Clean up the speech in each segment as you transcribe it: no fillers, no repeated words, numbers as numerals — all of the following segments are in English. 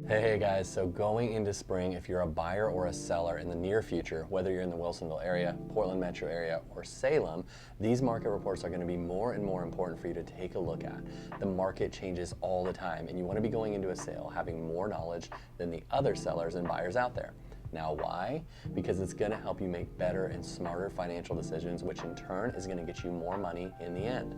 Hey guys, so going into spring, if you're a buyer or a seller in the near future, whether you're in the Wilsonville area, Portland metro area, or Salem, these market reports are going to be more and more important for you to take a look at. The market changes all the time, and you want to be going into a sale having more knowledge than the other sellers and buyers out there. Now why? Because it's going to help you make better and smarter financial decisions, which in turn is going to get you more money in the end.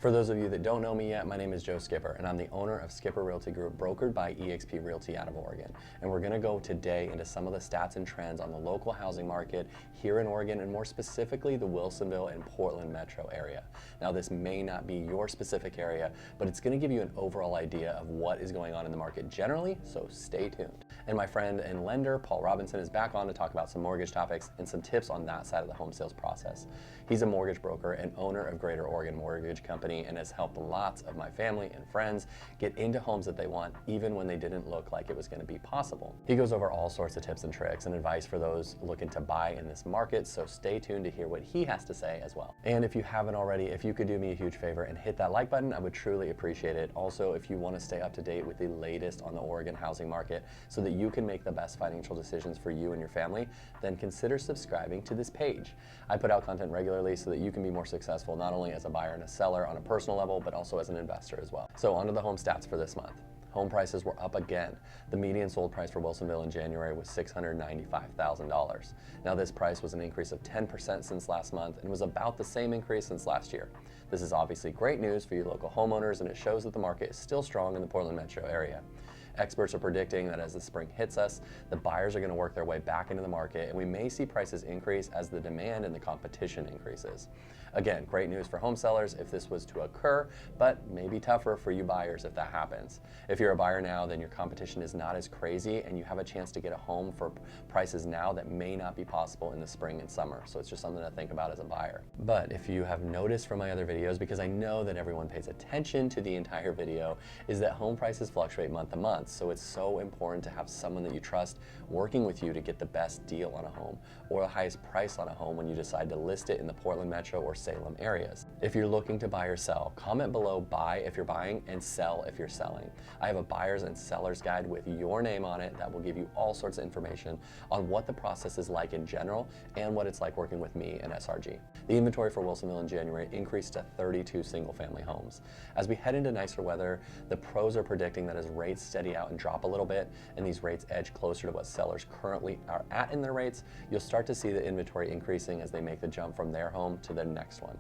For those of you that don't know me yet, my name is Joe Skipper, and I'm the owner of Skipper Realty Group, brokered by EXP Realty out of Oregon. And we're gonna go today into some of the stats and trends on the local housing market here in Oregon, and more specifically, the Wilsonville and Portland metro area. Now, this may not be your specific area, but it's gonna give you an overall idea of what is going on in the market generally, so stay tuned. And my friend and lender, Paul Robinson, is back on to talk about some mortgage topics and some tips on that side of the home sales process. He's a mortgage broker and owner of Greater Oregon Mortgage Company, and has helped lots of my family and friends get into homes that they want, even when they didn't look like it was going to be possible. He goes over all sorts of tips and tricks and advice for those looking to buy in this market, so stay tuned to hear what he has to say as well. And if you haven't already, if you could do me a huge favor and hit that like button, I would truly appreciate it. Also, if you want to stay up to date with the latest on the Oregon housing market so that you can make the best financial decisions for you and your family, then consider subscribing to this page. I put out content regularly so that you can be more successful, not only as a buyer and a seller on a personal level, but also as an investor as well. So onto the home stats for this month. Home prices were up again. The median sold price for Wilsonville in January was $695,000. Now this price was an increase of 10% since last month and was about the same increase since last year. This is obviously great news for you local homeowners, and it shows that the market is still strong in the Portland metro area. Experts are predicting that as the spring hits us, the buyers are going to work their way back into the market, and we may see prices increase as the demand and the competition increases. Again, great news for home sellers if this was to occur, but maybe tougher for you buyers if that happens. If you're a buyer now, then your competition is not as crazy, and you have a chance to get a home for prices now that may not be possible in the spring and summer. So it's just something to think about as a buyer. But if you have noticed from my other videos, because I know that everyone pays attention to the entire video, is that home prices fluctuate month to month. So it's so important to have someone that you trust working with you to get the best deal on a home or the highest price on a home when you decide to list it in the Portland metro or Salem areas. If you're looking to buy or sell, comment below buy if you're buying and sell if you're selling. I have a buyer's and seller's guide with your name on it that will give you all sorts of information on what the process is like in general and what it's like working with me and SRG. The inventory for Wilsonville in January increased to 32 single family homes. As we head into nicer weather, the pros are predicting that as rates steady out and drop a little bit, and these rates edge closer to what sellers currently are at in their rates, you'll start to see the inventory increasing as they make the jump from their home to the next one.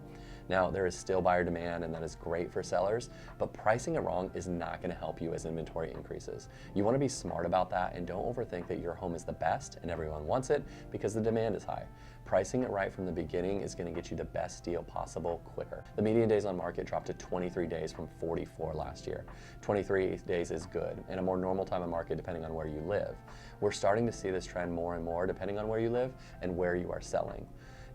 Now, there is still buyer demand, and that is great for sellers, but pricing it wrong is not going to help you as inventory increases. You want to be smart about that, and don't overthink that your home is the best and everyone wants it, because the demand is high. Pricing it right from the beginning is going to get you the best deal possible quicker. The median days on market dropped to 23 days from 44 last year. 23 days is good, and a more normal time on market depending on where you live. We're starting to see this trend more and more depending on where you live and where you are selling.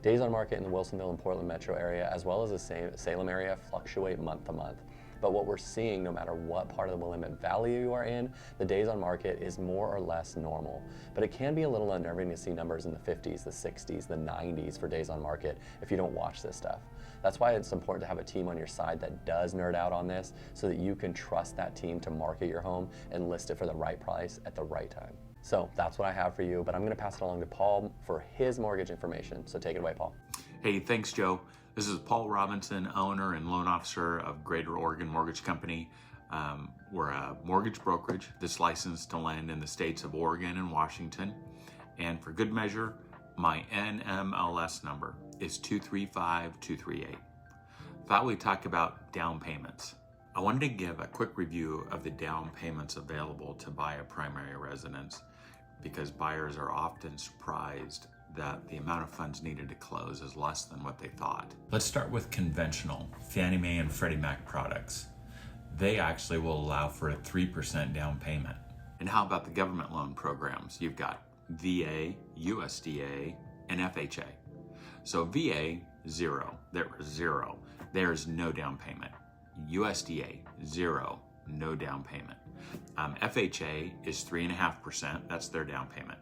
Days on market in the Wilsonville and Portland metro area, as well as the Salem area, fluctuate month to month. But what we're seeing, no matter what part of the Willamette Valley you are in, the days on market is more or less normal. But it can be a little unnerving to see numbers in the 50s, the 60s, the 90s for days on market if you don't watch this stuff. That's why it's important to have a team on your side that does nerd out on this, so that you can trust that team to market your home and list it for the right price at the right time. So that's what I have for you, but I'm going to pass it along to Paul for his mortgage information. So take it away, Paul. Hey, thanks, Joe. This is Paul Robinson, owner and loan officer of Greater Oregon Mortgage Company. We're a mortgage brokerage that's licensed to lend in the states of Oregon and Washington. And for good measure, my NMLS number is 235238. Thought we'd talk about down payments. I wanted to give a quick review of the down payments available to buy a primary residence, because buyers are often surprised that the amount of funds needed to close is less than what they thought. Let's start with conventional Fannie Mae and Freddie Mac products. They actually will allow for a 3% down payment. And how about the government loan programs? You've got VA, USDA, and FHA. So VA, zero. There's no down payment. USDA, zero, no down payment. FHA is 3.5%, that's their down payment.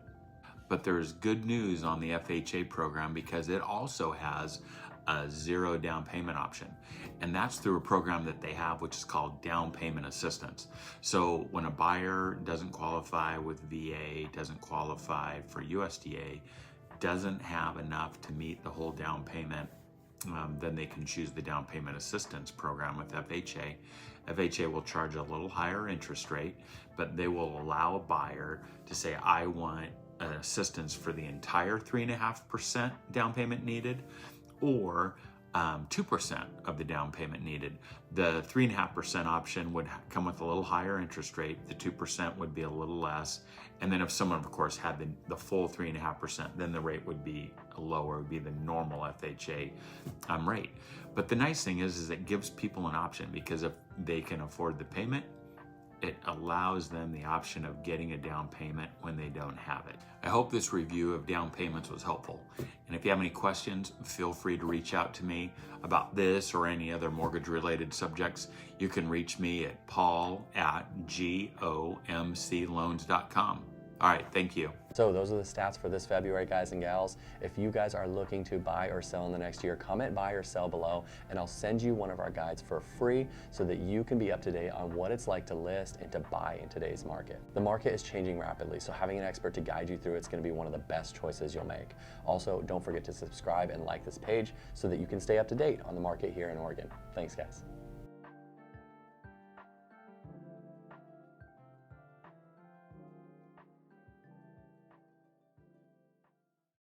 But there's good news on the FHA program because it also has a 0 down payment option. And that's through a program that they have, which is called down payment assistance. So when a buyer doesn't qualify with VA, doesn't qualify for USDA, doesn't have enough to meet the whole down payment, then they can choose the down payment assistance program with FHA. FHA will charge a little higher interest rate, but they will allow a buyer to say, I want assistance for the entire 3.5% down payment needed, or 2% of the down payment needed. The 3.5% option would come with a little higher interest rate. The 2% would be a little less. And then if someone, of course, had the full 3.5%, then the rate would be lower, would be the normal FHA rate. But the nice thing is it gives people an option, because if they can afford the payment, it allows them the option of getting a down payment when they don't have it. I hope this review of down payments was helpful. And if you have any questions, feel free to reach out to me about this or any other mortgage related subjects. You can reach me at paul@gomcloans.com. All right, thank you. So those are the stats for this February, guys and gals. If you guys are looking to buy or sell in the next year, comment buy or sell below, and I'll send you one of our guides for free so that you can be up to date on what it's like to list and to buy in today's market. The market is changing rapidly, so having an expert to guide you through it's going to be one of the best choices you'll make. Also, don't forget to subscribe and like this page so that you can stay up to date on the market here in Oregon. Thanks, guys.